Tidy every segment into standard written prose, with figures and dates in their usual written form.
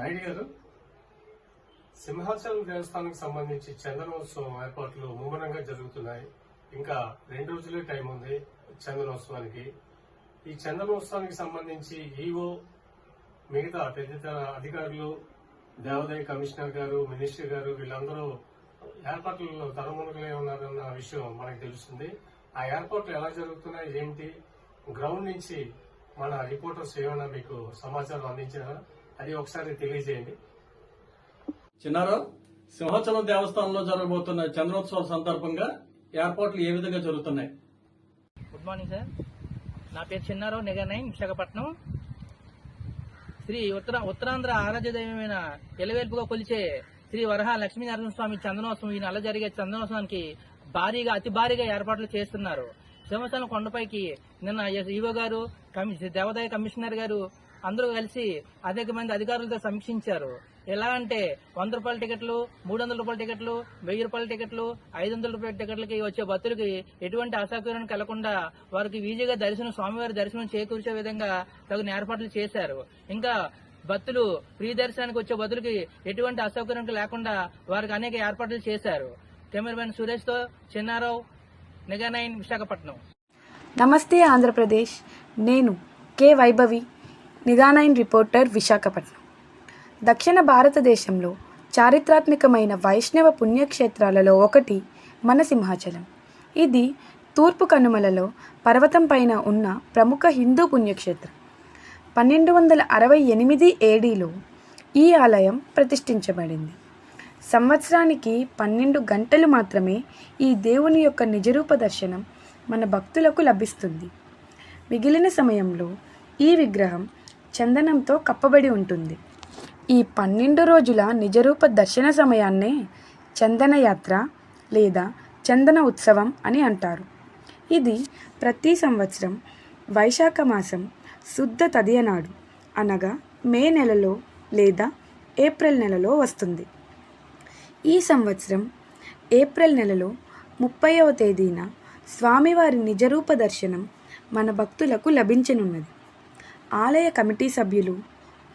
నాయుడు గారు, సింహాచలం దేవస్థానానికి సంబంధించి చందనోత్సవం ఏర్పాట్లు ముమ్మరంగా జరుగుతున్నాయి. ఇంకా 2 రోజులే టైం ఉంది చందనోత్సవానికి. ఈ చందనోత్సవానికి సంబంధించి ఈవో, మిగతా తదితర అధికారులు, దేవాదాయ కమిషనర్ గారు, మినిస్టర్ గారు వీళ్ళందరూ ఏర్పాట్లలో తలమునకలే ఉన్నారన్న విషయం మనకు తెలుస్తుంది. ఆ ఏర్పాట్లు ఎలా జరుగుతున్నాయి, ఏంటి, గ్రౌండ్ నుంచి మన రిపోర్టర్స్ ఏమైనా మీకు సమాచారం అందించారా, అది ఒకసారి తెలియజేయండి. చిన్నారావు, సింహాచలం దేవస్థానంలో జరగబోతున్న చంద్రోత్సవాల సందర్భంగా ఏర్పాట్లు ఏ విధంగా జరుగుతున్నాయి? Good morning sir. నా పేరు చిన్నారావు, నిఘా 9, విశాఖపట్నం. శ్రీ ఉత్తరాంధ్ర ఆరాధ్య దైవమైన ఎలవేల్పుగా కొలిచే శ్రీ వరహ లక్ష్మీనారాయణ స్వామి చందనోత్సవం, ఈ నెల జరిగే చందనోత్సవానికి అతి భారీగా ఏర్పాట్లు చేస్తున్నారు. సింహాచలం కొండపైకి నిన్న ఈవో గారు, దేవాదాయ కమిషనర్ గారు అందరూ కలిసి అనేక మంది అధికారులతో సమీక్షించారు. ఎలా అంటే 100 రూపాయల టికెట్లు, 300 రూపాయల టికెట్లు, 1000 రూపాయల టికెట్లు, 500 రూపాయల టికెట్లకి వచ్చే భక్తులకి ఎటువంటి అసౌకర్యం కలగకుండా వారికి ఈజీగా స్వామివారి దర్శనం చేకూర్చే విధంగా తగిన ఏర్పాట్లు చేశారు. ఇంకా భక్తులు ఫ్రీ దర్శనానికి వచ్చే భక్తులకి ఎటువంటి అసౌకర్యం లేకుండా వారికి అనేక ఏర్పాట్లు చేశారు. కెమెరామెన్ సురేష్ తో చిన్నారావు, నిఘా 9, విశాఖపట్నం. నమస్తే ఆంధ్రప్రదేశ్. నేను కె వైభవి, నిఘా 9 రిపోర్టర్, విశాఖపట్నం. దక్షిణ భారతదేశంలో చారిత్రాత్మకమైన వైష్ణవ పుణ్యక్షేత్రాలలో ఒకటి మన సింహాచలం. ఇది తూర్పు కనుమలలో పర్వతం పైన ఉన్న ప్రముఖ హిందూ పుణ్యక్షేత్రం. 1268 ఏడీలో ఈ ఆలయం ప్రతిష్ఠించబడింది. సంవత్సరానికి 12 గంటలు మాత్రమే ఈ దేవుని యొక్క నిజరూప దర్శనం మన భక్తులకు లభిస్తుంది. మిగిలిన సమయంలో ఈ విగ్రహం చందనంతో కప్పబడి ఉంటుంది. ఈ 12 రోజుల నిజరూప దర్శన సమయాన్నే చందన యాత్ర లేదా చందన ఉత్సవం అని అంటారు. ఇది ప్రతి సంవత్సరం వైశాఖ మాసం శుద్ధ తదియనాడు, అనగా మే నెలలో లేదా ఏప్రిల్ నెలలో వస్తుంది. ఈ సంవత్సరం ఏప్రిల్ నెలలో 30వ తేదీన స్వామివారి నిజరూప దర్శనం మన భక్తులకు లభించనున్నది. ఆలయ కమిటీ సభ్యులు,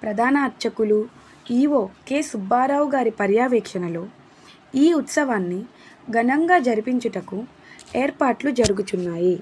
ప్రధాన అర్చకులు, ఈవో కె సుబ్బారావు గారి పర్యవేక్షణలో ఈ ఉత్సవాన్ని ఘనంగా జరిపించుటకు ఏర్పాట్లు జరుగుచున్నాయి.